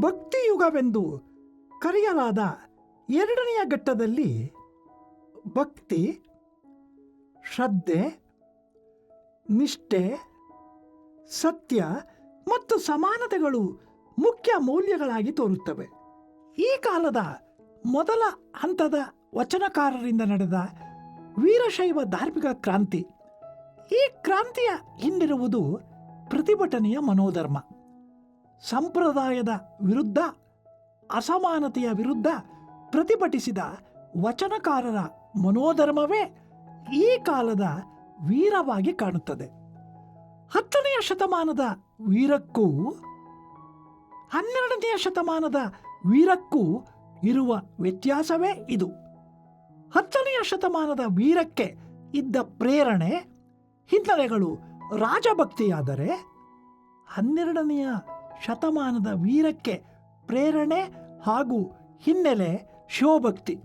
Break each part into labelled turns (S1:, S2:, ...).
S1: ಭಕ್ತಿಯುಗವೆಂದು ಕರೆಯಲಾದ ಎರಡನೆಯ ಘಟ್ಟದಲ್ಲಿ ಭಕ್ತಿ, ಶ್ರದ್ಧೆ, ನಿಷ್ಠೆ, ಸತ್ಯ ಮತ್ತು ಸಮಾನತೆಗಳು ಮುಖ್ಯ ಮೌಲ್ಯಗಳಾಗಿ ತೋರುತ್ತವೆ. ಈ ಕಾಲದ ಮೊದಲ ಹಂತದ ವಚನಕಾರರಿಂದ ನಡೆದ ವೀರಶೈವ ಧಾರ್ಮಿಕ ಕ್ರಾಂತಿ. ಈ ಕ್ರಾಂತಿಯ ಹಿಂದಿರುವುದು ಪ್ರತಿಭಟನೆಯ ಮನೋಧರ್ಮ. ಸಂಪ್ರದಾಯದ ವಿರುದ್ಧ, ಅಸಮಾನತೆಯ ವಿರುದ್ಧ ಪ್ರತಿಭಟಿಸಿದ ವಚನಕಾರರ ಮನೋಧರ್ಮವೇ ಈ ಕಾಲದ ವೀರವಾಗಿ ಕಾಣುತ್ತದೆ. 10ನೇ ಶತಮಾನದ ವೀರಕ್ಕೂ 12ನೇ ಶತಮಾನದ ವೀರಕ್ಕೂ ಇರುವ ವ್ಯತ್ಯಾಸವೇ ಇದು. 10ನೇ ಶತಮಾನದ ವೀರಕ್ಕೆ ಇದ್ದ ಪ್ರೇರಣೆ, ಹಿನ್ನೆಲೆಗಳು ರಾಜಭಕ್ತಿಯಾದರೆ 12ನೇ ಶತಮಾನದ ವೀರಕ್ಕೆ ಪ್ರೇರಣೆ ಹಾಗೂ ಹಿನ್ನೆಲೆ ಶಿವಭಕ್ತಿ.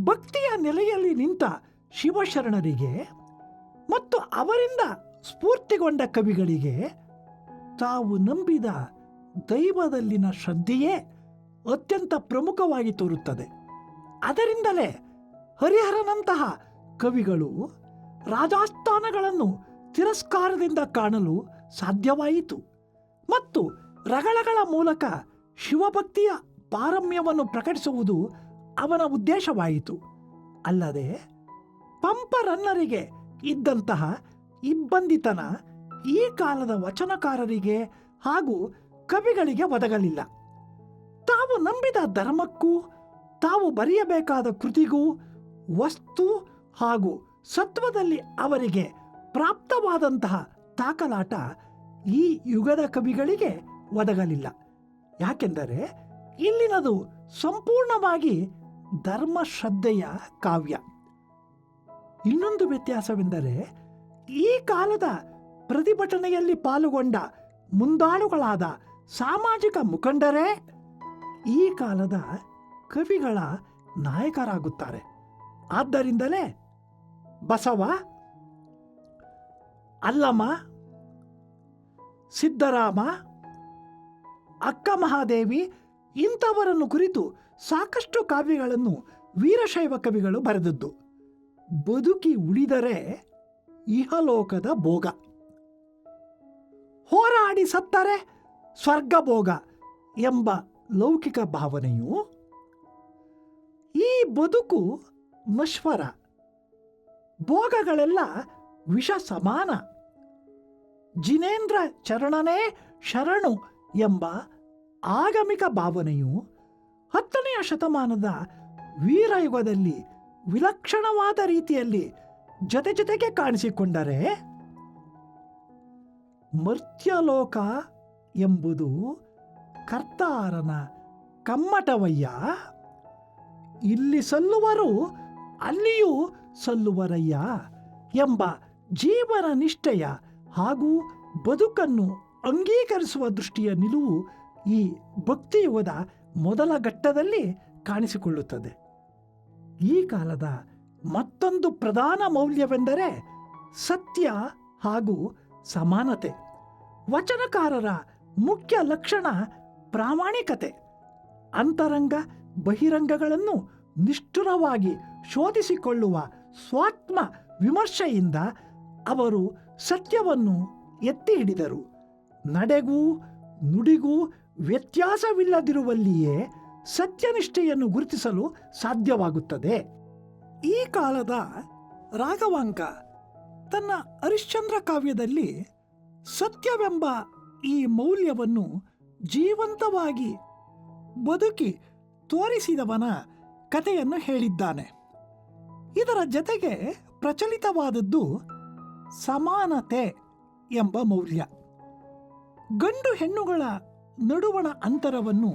S1: ಭಕ್ತಿಯ ನೆಲೆಯಲ್ಲಿ ನಿಂತ ಶಿವಶರಣರಿಗೆ ಮತ್ತು ಅವರಿಂದ ಸ್ಫೂರ್ತಿಗೊಂಡ ಕವಿಗಳಿಗೆ ತಾವು ನಂಬಿದ ದೈವದಲ್ಲಿನ ಶ್ರದ್ಧೆಯೇ ಅತ್ಯಂತ ಪ್ರಮುಖವಾಗಿ ತೋರುತ್ತದೆ. ಅದರಿಂದಲೇ ಹರಿಹರನಂತಹ ಕವಿಗಳು ರಾಜಾಸ್ಥಾನಗಳನ್ನು ತಿರಸ್ಕಾರದಿಂದ ಕಾಣಲು ಸಾಧ್ಯವಾಯಿತು ಮತ್ತು ರಗಳಗಳ ಮೂಲಕ ಶಿವಭಕ್ತಿಯ ಪಾರಮ್ಯವನ್ನು ಪ್ರಕಟಿಸುವುದು ಅವನ ಉದ್ದೇಶವಾಯಿತು. ಅಲ್ಲದೆ ಪಂಪರನ್ನರಿಗೆ ಇದ್ದಂತಹ ಇಬ್ಬಂದಿತನ ಈ ಕಾಲದ ವಚನಕಾರರಿಗೆ ಹಾಗೂ ಕವಿಗಳಿಗೆ ಒದಗಲಿಲ್ಲ. ತಾವು ನಂಬಿದ ಧರ್ಮಕ್ಕೂ ತಾವು ಬರೆಯಬೇಕಾದ ಕೃತಿಗೂ ವಸ್ತು ಹಾಗೂ ಸತ್ವದಲ್ಲಿ ಅವರಿಗೆ ಪ್ರಾಪ್ತವಾದಂತಹ ತಾಕಲಾಟ ಈ ಯುಗದ ಕವಿಗಳಿಗೆ ಒದಗಲಿಲ್ಲ. ಯಾಕೆಂದರೆ ಇಲ್ಲಿನದು ಸಂಪೂರ್ಣವಾಗಿ ಧರ್ಮಶ್ರದ್ಧೆಯ ಕಾವ್ಯ. ಇನ್ನೊಂದು ವ್ಯತ್ಯಾಸವೆಂದರೆ ಈ ಕಾಲದ ಪ್ರತಿಭಟನೆಯಲ್ಲಿ ಪಾಲುಗೊಂಡ ಮುಂದಾಳುಗಳಾದ ಸಾಮಾಜಿಕ ಮುಖಂಡರೇ ಈ ಕಾಲದ ಕವಿಗಳ ನಾಯಕರಾಗುತ್ತಾರೆ. ಆದ್ದರಿಂದಲೇ ಬಸವ, ಅಲ್ಲಮ, ಸಿದ್ದರಾಮ, ಅಕ್ಕ ಮಹಾದೇವಿ ಇಂಥವರನ್ನು ಕುರಿತು ಸಾಕಷ್ಟು ಕಾವ್ಯಗಳನ್ನು ವೀರಶೈವ ಕವಿಗಳು ಬರೆದದ್ದು. ಬದುಕಿ ಉಳಿದರೆ ಇಹಲೋಕದ ಭೋಗ, ಹೋರಾಡಿ ಸತ್ತರೆ ಸ್ವರ್ಗಭೋಗ ಎಂಬ ಲೌಕಿಕ ಭಾವನೆಯು ಈ ಬದುಕು ನಶ್ವರ, ಭೋಗಗಳೆಲ್ಲ ವಿಷ ಸಮಾನ, ಜಿನೇಂದ್ರ ಚರಣನೇ ಶರಣು ಎಂಬ ಆಗಮಿಕ ಭಾವನೆಯು 10ನೇ ಶತಮಾನದ ವೀರಯುಗದಲ್ಲಿ ವಿಲಕ್ಷಣವಾದ ರೀತಿಯಲ್ಲಿ ಜೊತೆಗೆ ಕಾಣಿಸಿಕೊಂಡರೆ, ಮರ್ತ್ಯಲೋಕ ಎಂಬುದು ಕರ್ತಾರನ ಕಮ್ಮಟವಯ್ಯ, ಇಲ್ಲಿ ಸಲ್ಲುವರು ಅಲ್ಲಿಯೂ ಸಲ್ಲುವರಯ್ಯ ಎಂಬ ಜೀವನ ನಿಷ್ಠೆಯ ಹಾಗೂ ಬದುಕನ್ನು ಅಂಗೀಕರಿಸುವ ದೃಷ್ಟಿಯ ನಿಲುವು ಈ ಭಕ್ತಿಯುಗದ ಮೊದಲ ಘಟ್ಟದಲ್ಲಿ ಕಾಣಿಸಿಕೊಳ್ಳುತ್ತದೆ. ಈ ಕಾಲದ ಮತ್ತೊಂದು ಪ್ರಧಾನ ಮೌಲ್ಯವೆಂದರೆ ಸತ್ಯ ಹಾಗೂ ಸಮಾನತೆ. ವಚನಕಾರರ ಮುಖ್ಯ ಲಕ್ಷಣ ಪ್ರಾಮಾಣಿಕತೆ. ಅಂತರಂಗ ಬಹಿರಂಗಗಳನ್ನು ನಿಷ್ಠುರವಾಗಿ ಶೋಧಿಸಿಕೊಳ್ಳುವ ಸ್ವಾತ್ಮ ವಿಮರ್ಶೆಯಿಂದ ಅವರು ಸತ್ಯವನ್ನು ಎತ್ತಿ ಹಿಡಿದರು. ನಡೆಗೂ ನುಡಿಗೂ ವ್ಯತ್ಯಾಸವಿಲ್ಲದಿರುವಲ್ಲಿಯೇ ಸತ್ಯನಿಷ್ಠೆಯನ್ನು ಗುರುತಿಸಲು ಸಾಧ್ಯವಾಗುತ್ತದೆ. ಈ ಕಾಲದ ರಾಘವಾಂಕ ತನ್ನ ಹರಿಶ್ಚಂದ್ರ ಕಾವ್ಯದಲ್ಲಿ ಸತ್ಯವೆಂಬ ಈ ಮೌಲ್ಯವನ್ನು ಜೀವಂತವಾಗಿ ಬದುಕಿ ತೋರಿಸಿದವನ ಕಥೆಯನ್ನು ಹೇಳಿದ್ದಾನೆ. ಇದರ ಜತೆಗೆ ಪ್ರಚಲಿತವಾದದ್ದು ಸಮಾನತೆ ಎಂಬ ಮೌಲ್ಯ. ಗಂಡು ಹೆಣ್ಣುಗಳ ನಡುವಣ ಅಂತರವನ್ನು,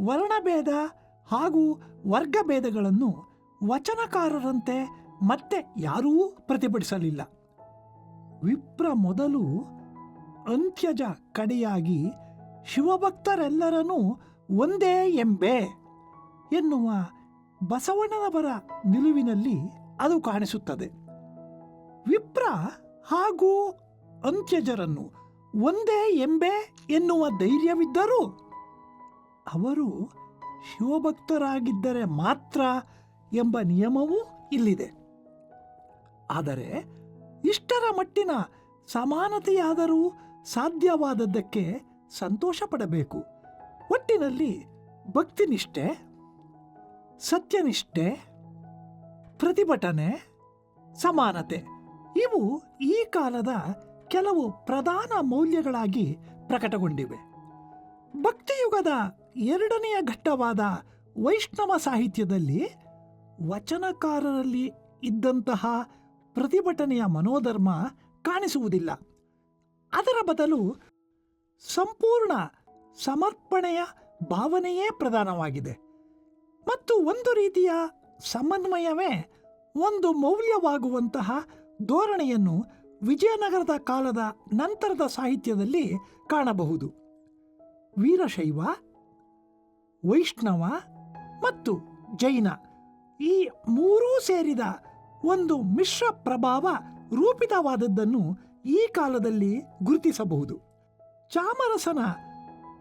S1: ವರ್ಣಭೇದ ಹಾಗೂ ವರ್ಗಭೇದಗಳನ್ನು ವಚನಕಾರರಂತೆ ಮತ್ತೆ ಯಾರೂ ಪ್ರತಿಭಟಿಸಲಿಲ್ಲ. ವಿಪ್ರ ಮೊದಲು ಅಂತ್ಯಜ ಕಡೆಯಾಗಿ ಶಿವಭಕ್ತರೆಲ್ಲರನ್ನೂ ಒಂದೇ ಎಂಬೆ ಎನ್ನುವ ಬಸವಣ್ಣನವರ ನಿಲುವಿನಲ್ಲಿ ಅದು ಕಾಣಿಸುತ್ತದೆ. ವಿಪ್ರ ಹಾಗೂ ಅಂತ್ಯಜರನ್ನು ಒಂದೇ ಎಂಬೆ ಎನ್ನುವ ಧೈರ್ಯವಿದ್ದರೂ ಅವರು ಶಿವಭಕ್ತರಾಗಿದ್ದರೆ ಮಾತ್ರ ಎಂಬ ನಿಯಮವೂ ಇಲ್ಲಿದೆ. ಆದರೆ ಇಷ್ಟರ ಮಟ್ಟಿನ ಸಮಾನತೆಯಾದರೂ ಸಾಧ್ಯವಾದದ್ದಕ್ಕೆ ಸಂತೋಷ ಪಡಬೇಕು. ಒಟ್ಟಿನಲ್ಲಿ ಭಕ್ತಿನಿಷ್ಠೆ, ಸತ್ಯನಿಷ್ಠೆ, ಪ್ರತಿಭಟನೆ, ಸಮಾನತೆ ಇವು ಈ ಕಾಲದ ಕೆಲವು ಪ್ರಧಾನ ಮೌಲ್ಯಗಳಾಗಿ ಪ್ರಕಟಗೊಂಡಿವೆ. ಭಕ್ತಿಯುಗದ ಎರಡನೆಯ ಘಟ್ಟವಾದ ವೈಷ್ಣವ ಸಾಹಿತ್ಯದಲ್ಲಿ ವಚನಕಾರರಲ್ಲಿ ಇದ್ದಂತಹ ಪ್ರತಿಭಟನೆಯ ಮನೋಧರ್ಮ ಕಾಣಿಸುವುದಿಲ್ಲ. ಅದರ ಬದಲು ಸಂಪೂರ್ಣ ಸಮರ್ಪಣೆಯ ಭಾವನೆಯೇ ಪ್ರಧಾನವಾಗಿದೆ ಮತ್ತು ಒಂದು ರೀತಿಯ ಸಮನ್ವಯವೇ ಒಂದು ಮೌಲ್ಯವಾಗುವಂತಹ ಧೋರಣೆಯನ್ನು ವಿಜಯನಗರದ ಕಾಲದ ನಂತರದ ಸಾಹಿತ್ಯದಲ್ಲಿ ಕಾಣಬಹುದು. ವೀರಶೈವ, ವೈಷ್ಣವ ಮತ್ತು ಜೈನ ಈ ಮೂರೂ ಸೇರಿದ ಒಂದು ಮಿಶ್ರ ಪ್ರಭಾವ ರೂಪಿತವಾದದ್ದನ್ನು ಈ ಕಾಲದಲ್ಲಿ ಗುರುತಿಸಬಹುದು. ಚಾಮರಸನ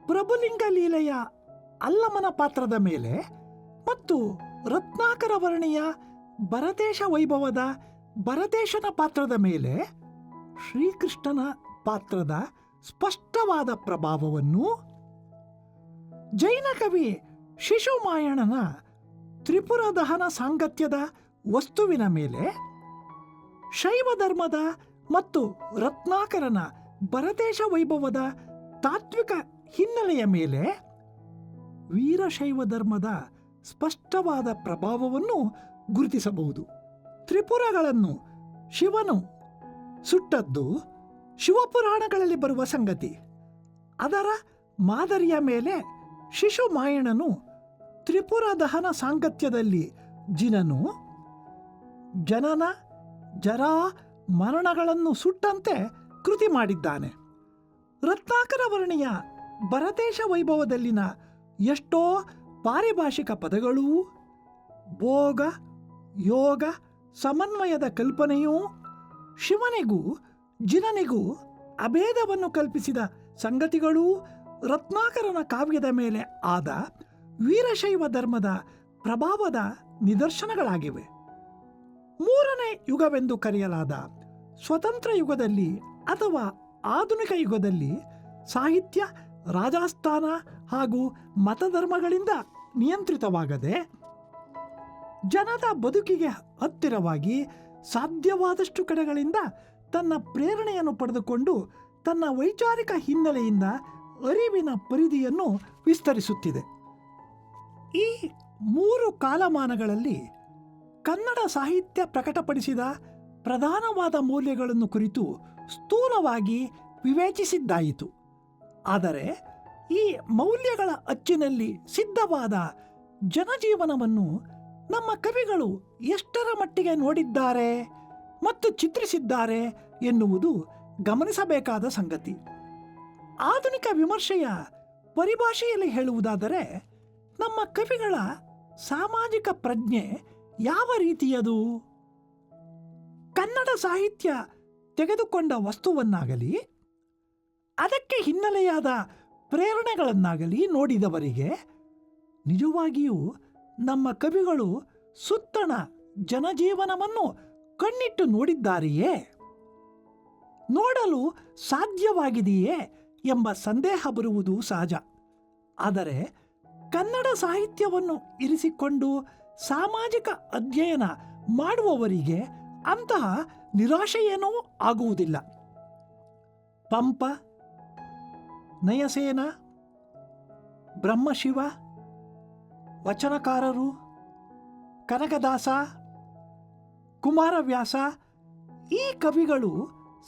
S1: ಪ್ರಭುಲಿಂಗ ಲೀಲೆಯ ಅಲ್ಲಮನ ಪಾತ್ರದ ಮೇಲೆ ಮತ್ತು ರತ್ನಾಕರ ವರ್ಣಿಯ ಭರತೇಶ ವೈಭವದ ಭರತೇಶನ ಪಾತ್ರದ ಮೇಲೆ ಶ್ರೀಕೃಷ್ಣನ ಪಾತ್ರದ ಸ್ಪಷ್ಟವಾದ ಪ್ರಭಾವವನ್ನು, ಜೈನ ಕವಿ ಶಿಶುಮಾಯಣನ ತ್ರಿಪುರ ದಹನ ಸಾಂಗತ್ಯದ ವಸ್ತುವಿನ ಮೇಲೆ, ಶೈವ ಧರ್ಮದ ಮತ್ತು ರತ್ನಾಕರನ ಭರತೇಶ ವೈಭವದ ತಾತ್ವಿಕ ಹಿನ್ನೆಲೆಯ ಮೇಲೆ ವೀರಶೈವ ಧರ್ಮದ ಸ್ಪಷ್ಟವಾದ ಪ್ರಭಾವವನ್ನು ಗುರುತಿಸಬಹುದು. ತ್ರಿಪುರಗಳನ್ನು ಶಿವನು ಸುಟ್ಟದ್ದು ಶಿವಪುರಾಣಗಳಲ್ಲಿ ಬರುವ ಸಂಗತಿ. ಅದರ ಮಾದರಿಯ ಮೇಲೆ ಶಿಶುಮಾಯಣನು ತ್ರಿಪುರ ದಹನ ಸಾಂಗತ್ಯದಲ್ಲಿ ಜಿನನು ಜನನ ಜರಾ ಮರಣಗಳನ್ನು ಸುಟ್ಟಂತೆ ಕೃತಿ ಮಾಡಿದ್ದಾನೆ. ರತ್ನಾಕರ ವರ್ಣಿಯ ಭರತೇಶ ವೈಭವದಲ್ಲಿನ ಎಷ್ಟೋ ಪಾರಿಭಾಷಿಕ ಪದಗಳೂ ಭೋಗ ಯೋಗ ಸಮನ್ವಯದ ಕಲ್ಪನೆಯೂ ಶಿವನಿಗೂ ಜಿನನಿಗೂ ಅಭೇದವನ್ನು ಕಲ್ಪಿಸಿದ ಸಂಗತಿಗಳೂ ರತ್ನಾಕರನ ಕಾವ್ಯದ ಮೇಲೆ ಆದ ವೀರಶೈವ ಧರ್ಮದ ಪ್ರಭಾವದ ನಿದರ್ಶನಗಳಾಗಿವೆ. ಮೂರನೇ ಯುಗವೆಂದು ಕರೆಯಲಾದ ಸ್ವತಂತ್ರ ಯುಗದಲ್ಲಿ ಅಥವಾ ಆಧುನಿಕ ಯುಗದಲ್ಲಿ ಸಾಹಿತ್ಯ ರಾಜಸ್ಥಾನ ಹಾಗೂ ಮತಧರ್ಮಗಳಿಂದ ನಿಯಂತ್ರಿತವಾಗದೆ ಜನದ ಬದುಕಿಗೆ ಹತ್ತಿರವಾಗಿ ಸಾಧ್ಯವಾದಷ್ಟು ಕಡೆಗಳಿಂದ ತನ್ನ ಪ್ರೇರಣೆಯನ್ನು ಪಡೆದುಕೊಂಡು ತನ್ನ ವೈಚಾರಿಕ ಹಿನ್ನೆಲೆಯಿಂದ ಅರಿವಿನ ಪರಿಧಿಯನ್ನು ವಿಸ್ತರಿಸುತ್ತಿದೆ. ಈ ಮೂರು ಕಾಲಮಾನಗಳಲ್ಲಿ ಕನ್ನಡ ಸಾಹಿತ್ಯ ಪ್ರಕಟಪಡಿಸಿದ ಪ್ರಧಾನವಾದ ಮೌಲ್ಯಗಳನ್ನು ಕುರಿತು ಸ್ಥೂಲವಾಗಿ ವಿವೇಚಿಸಿದ್ದಾಯಿತು. ಆದರೆ ಈ ಮೌಲ್ಯಗಳ ಅಚ್ಚಿನಲ್ಲಿ ಸಿದ್ಧವಾದ ಜನಜೀವನವನ್ನು ನಮ್ಮ ಕವಿಗಳು ಎಷ್ಟರ ಮಟ್ಟಿಗೆ ನೋಡಿದ್ದಾರೆ ಮತ್ತು ಚಿತ್ರಿಸಿದ್ದಾರೆ ಎನ್ನುವುದು ಗಮನಿಸಬೇಕಾದ ಸಂಗತಿ. ಆಧುನಿಕ ವಿಮರ್ಶೆಯ ಪರಿಭಾಷೆಯಲ್ಲಿ ಹೇಳುವುದಾದರೆ ನಮ್ಮ ಕವಿಗಳ ಸಾಮಾಜಿಕ ಪ್ರಜ್ಞೆ ಯಾವ ರೀತಿಯದು? ಕನ್ನಡ ಸಾಹಿತ್ಯ ತೆಗೆದುಕೊಂಡ ವಸ್ತುವನ್ನಾಗಲಿ ಅದಕ್ಕೆ ಹಿನ್ನೆಲೆಯಾದ ಪ್ರೇರಣೆಗಳನ್ನಾಗಲಿ ನೋಡಿದವರಿಗೆ ನಿಜವಾಗಿಯೂ ನಮ್ಮ ಕವಿಗಳು ಸುತ್ತಣ ಜನಜೀವನವನ್ನು ಕಣ್ಣಿಟ್ಟು ನೋಡಿದ್ದಾರೆಯೇ, ನೋಡಲು ಸಾಧ್ಯವಾಗಿದೆಯೇ ಎಂಬ ಸಂದೇಹ ಬರುವುದು ಸಹಜ. ಆದರೆ ಕನ್ನಡ ಸಾಹಿತ್ಯವನ್ನು ಇರಿಸಿಕೊಂಡು ಸಾಮಾಜಿಕ ಅಧ್ಯಯನ ಮಾಡುವವರಿಗೆ ಅಂತಹ ನಿರಾಶೆಯೇನೂ ಆಗುವುದಿಲ್ಲ. ಪಂಪ, ನಯಸೇನ, ಬ್ರಹ್ಮಶಿವ, ವಚನಕಾರರು, ಕನಕದಾಸ, ಕುಮಾರವ್ಯಾಸ ಈ ಕವಿಗಳು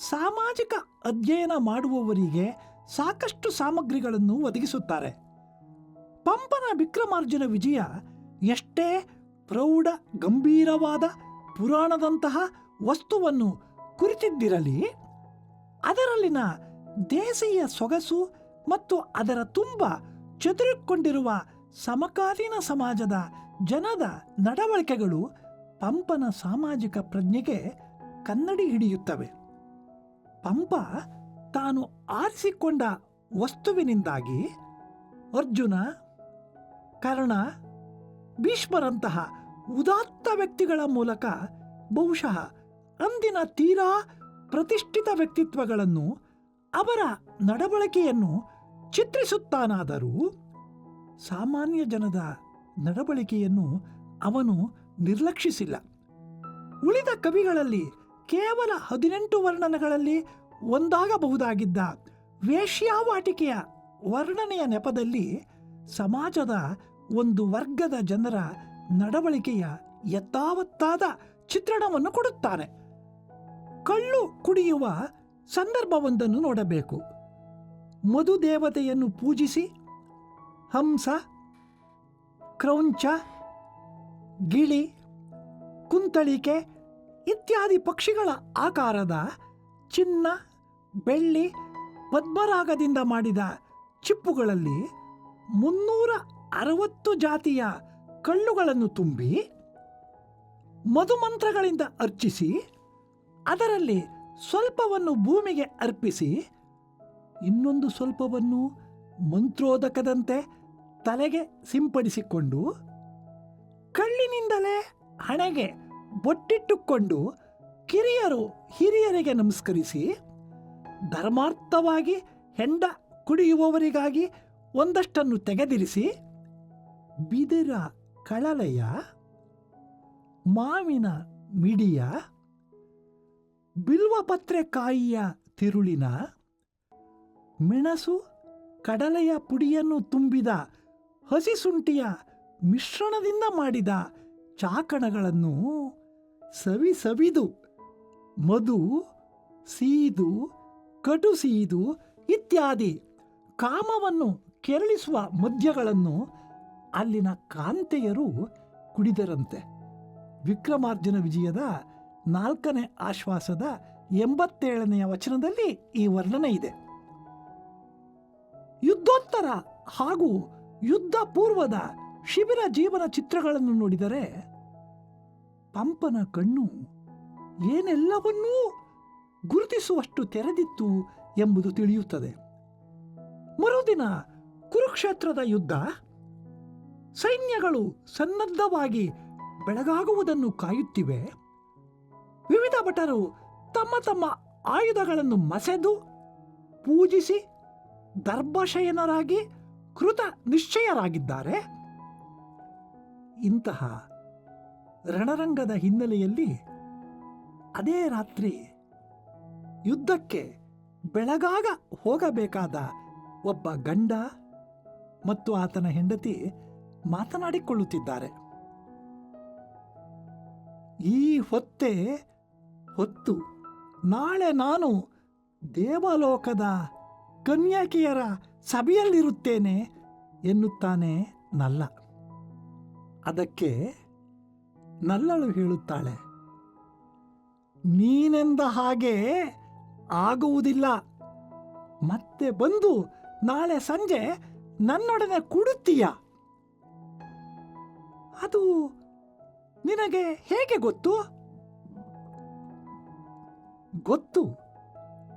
S1: ಸಾಮಾಜಿಕ ಅಧ್ಯಯನ ಮಾಡುವವರಿಗೆ ಸಾಕಷ್ಟು ಸಾಮಗ್ರಿಗಳನ್ನು ಒದಗಿಸುತ್ತಾರೆ. ಪಂಪನ ವಿಕ್ರಮಾರ್ಜುನ ವಿಜಯ ಎಷ್ಟೇ ಪ್ರೌಢ ಗಂಭೀರವಾದ ಪುರಾಣದಂತಹ ವಸ್ತುವನ್ನು ಕುರಿತಿದ್ದಿರಲಿ, ಅದರಲ್ಲಿನ ದೇಸಿಯ ಸೊಗಸು ಮತ್ತು ಅದರ ತುಂಬ ಚದುರಿಕೊಂಡಿರುವ ಸಮಕಾಲೀನ ಸಮಾಜದ ಜನದ ನಡವಳಿಕೆಗಳು ಪಂಪನ ಸಾಮಾಜಿಕ ಪ್ರಜ್ಞೆಗೆ ಕನ್ನಡಿ ಹಿಡಿಯುತ್ತವೆ. ಪಂಪ ತಾನು ಆರಿಸಿಕೊಂಡ ವಸ್ತುವಿನಿಂದಾಗಿ ಅರ್ಜುನ, ಕರ್ಣ, ಭೀಷ್ಮರಂತಹ ಉದಾತ್ತ ವ್ಯಕ್ತಿಗಳ ಮೂಲಕ ಬಹುಶಃ ಅಂದಿನ ತೀರಾ ಪ್ರತಿಷ್ಠಿತ ವ್ಯಕ್ತಿತ್ವಗಳನ್ನು, ಅವರ ನಡವಳಿಕೆಯನ್ನು ಚಿತ್ರಿಸುತ್ತಾನಾದರೂ ಸಾಮಾನ್ಯ ಜನದ ನಡವಳಿಕೆಯನ್ನು ಅವನು ನಿರ್ಲಕ್ಷಿಸಿಲ್ಲ. ಉಳಿದ ಕವಿಗಳಲ್ಲಿ ಕೇವಲ 18 ವರ್ಣನೆಗಳಲ್ಲಿ ಒಂದಾಗಬಹುದಾಗಿದ್ದ ವೇಶ್ಯಾವಾಟಿಕೆಯ ವರ್ಣನೆಯ ನೆಪದಲ್ಲಿ ಸಮಾಜದ ಒಂದು ವರ್ಗದ ಜನರ ನಡವಳಿಕೆಯ ಯಥಾವತ್ತಾದ ಚಿತ್ರಣವನ್ನು ಕೊಡುತ್ತಾನೆ. ಕಳ್ಳು ಕುಡಿಯುವ ಸಂದರ್ಭವೊಂದನ್ನು ನೋಡಬೇಕು. ಮಧುದೇವತೆಯನ್ನು ಪೂಜಿಸಿ ಹಂಸ, ಕ್ರೌಂಚ, ಗಿಳಿ, ಕುಂತಳಿಕೆ ಇತ್ಯಾದಿ ಪಕ್ಷಿಗಳ ಆಕಾರದ ಚಿನ್ನ, ಬೆಳ್ಳಿ, ಪದ್ಮರಾಗದಿಂದ ಮಾಡಿದ ಚಿಪ್ಪುಗಳಲ್ಲಿ 360 ಜಾತಿಯ ಕಳ್ಳುಗಳನ್ನು ತುಂಬಿ ಮಧುಮಂತ್ರಗಳಿಂದ ಅರ್ಚಿಸಿ, ಅದರಲ್ಲಿ ಸ್ವಲ್ಪವನ್ನು ಭೂಮಿಗೆ ಅರ್ಪಿಸಿ, ಇನ್ನೊಂದು ಸ್ವಲ್ಪವನ್ನು ಮಂತ್ರೋದಕದಂತೆ ತಲೆಗೆ ಸಿಂಪಡಿಸಿಕೊಂಡು, ಕಳ್ಳಿನಿಂದಲೇ ಹಣೆಗೆ ಬೊಟ್ಟಿಟ್ಟುಕೊಂಡು ಕಿರಿಯರು ಹಿರಿಯರಿಗೆ ನಮಸ್ಕರಿಸಿ, ಧರ್ಮಾರ್ಥವಾಗಿ ಹೆಂಡ ಕುಡಿಯುವವರಿಗಾಗಿ ಒಂದಷ್ಟನ್ನು ತೆಗೆದಿರಿಸಿ, ಬಿದಿರ ಕಳಲೆಯ, ಮಾವಿನ ಮಿಡಿಯ, ಬಿಲ್ವಪತ್ರೆಕಾಯಿಯ ತಿರುಳಿನ, ಮೆಣಸು ಕಡಲೆಯ ಪುಡಿಯನ್ನು ತುಂಬಿದ ಹಸಿಶುಂಠಿಯ ಮಿಶ್ರಣದಿಂದ ಮಾಡಿದ ಚಾಕಣಗಳನ್ನು ಸವಿದು ಮಧು, ಸೀದು, ಕಟು ಸೀದು ಇತ್ಯಾದಿ ಕಾಮವನ್ನು ಕೆರಳಿಸುವ ಮದ್ಯಗಳನ್ನು ಅಲ್ಲಿನ ಕಾಂತೆಯರು ಕುಡಿದರಂತೆ. ವಿಕ್ರಮಾರ್ಜುನ ವಿಜಯದ 4ನೇ ಆಶ್ವಾಸದ 87ನೆಯ ವಚನದಲ್ಲಿ ಈ ವರ್ಣನೆ ಇದೆ. ಯುದ್ಧೋತ್ತರ ಹಾಗೂ ಯುದ್ಧ ಪೂರ್ವದ ಶಿಬಿರ ಜೀವನ ಚಿತ್ರಗಳನ್ನು ನೋಡಿದರೆ ಪಂಪನ ಕಣ್ಣು ಏನೆಲ್ಲವನ್ನೂ ಗುರುತಿಸುವಷ್ಟು ತೆರೆದಿತ್ತು ಎಂಬುದು ತಿಳಿಯುತ್ತದೆ. ಮರುದಿನ ಕುರುಕ್ಷೇತ್ರದ ಯುದ್ಧ. ಸೈನ್ಯಗಳು ಸನ್ನದ್ಧವಾಗಿ ಬೆಳಗಾಗುವುದನ್ನು ಕಾಯುತ್ತಿವೆ. ವಿವಿಧ ಭಟರು ತಮ್ಮ ತಮ್ಮ ಆಯುಧಗಳನ್ನು ಮಸೆದು ಪೂಜಿಸಿ ದರ್ಭಶಯನರಾಗಿ ಕೃತ ನಿಶ್ಚಯರಾಗಿದ್ದಾರೆ. ಇಂತಹ ರಣರಂಗದ ಹಿನ್ನೆಲೆಯಲ್ಲಿ ಅದೇ ರಾತ್ರಿ ಯುದ್ಧಕ್ಕೆ ಬೆಳಗಾಗ ಹೋಗಬೇಕಾದ ಒಬ್ಬ ಗಂಡ ಮತ್ತು ಆತನ ಹೆಂಡತಿ ಮಾತನಾಡಿಕೊಳ್ಳುತ್ತಿದ್ದಾರೆ. ಈ ಹೊತ್ತು ನಾಳೆ ನಾನು ದೇವಲೋಕದ ಕನ್ಯಕೆಯರ ಸಭೆಯಲ್ಲಿರುತ್ತೇನೆ ಎನ್ನುತ್ತಾನೆ ನಲ್ಲ. ಅದಕ್ಕೆ ನಲ್ಲಳು ಹೇಳುತ್ತಾಳೆ, ನೀನೆಂದ ಹಾಗೆ ಆಗುವುದಿಲ್ಲ. ಮತ್ತೆ ಬಂದು ನಾಳೆ ಸಂಜೆ ನನ್ನೊಡನೆ ಕೂಡುತ್ತೀಯ. ಅದು ನಿನಗೆ ಹೇಗೆ ಗೊತ್ತು? ಗೊತ್ತು,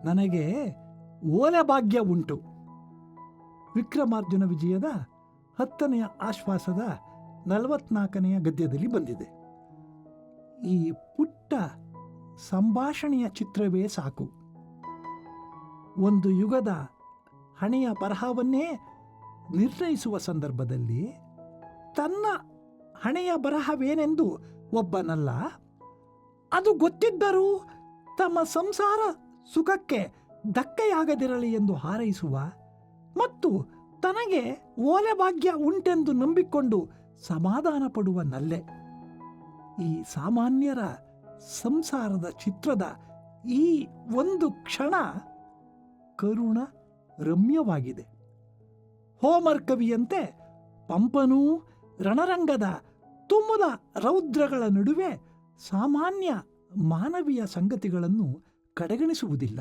S1: ನನಗೆ ಓಲೆ ಭಾಗ್ಯ ಉಂಟು. ವಿಕ್ರಮಾರ್ಜುನ ವಿಜಯದ 10ನೆಯ ಆಶ್ವಾಸದ 44ನೆಯ ಗದ್ಯದಲ್ಲಿ ಬಂದಿದೆ. ಈ ಪುಟ್ಟ ಸಂಭಾಷಣೆಯ ಚಿತ್ರವೇ ಸಾಕು. ಒಂದು ಯುಗದ ಹಣೆಯ ಬರಹವನ್ನೇ ನಿರ್ಣಯಿಸುವ ಸಂದರ್ಭದಲ್ಲಿ ತನ್ನ ಹಣೆಯ ಬರಹವೇನೆಂದು ಒಬ್ಬನಲ್ಲ, ಅದು ಗೊತ್ತಿದ್ದರೂ ತಮ್ಮ ಸಂಸಾರ ಸುಖಕ್ಕೆ ಧಕ್ಕೆಯಾಗದಿರಲಿ ಎಂದು ಹಾರೈಸುವ ಮತ್ತು ತನಗೆ ಓಲೆ ಭಾಗ್ಯ ಉಂಟೆಂದು ನಂಬಿಕೊಂಡು ಸಮಾಧಾನ ಪಡುವ ನಲ್ಲೆ. ಈ ಸಾಮಾನ್ಯರ ಸಂಸಾರದ ಚಿತ್ರದ ಈ ಒಂದು ಕ್ಷಣ ಕರುಣ ರಮ್ಯವಾಗಿದೆ. ಹೋಮರ್ ಕವಿಯಂತೆ ಪಂಪನೂ ರಣರಂಗದ ತುಮುಲ ರೌದ್ರಗಳ ನಡುವೆ ಸಾಮಾನ್ಯ ಮಾನವೀಯ ಸಂಗತಿಗಳನ್ನು ಕಡೆಗಣಿಸುವುದಿಲ್ಲ.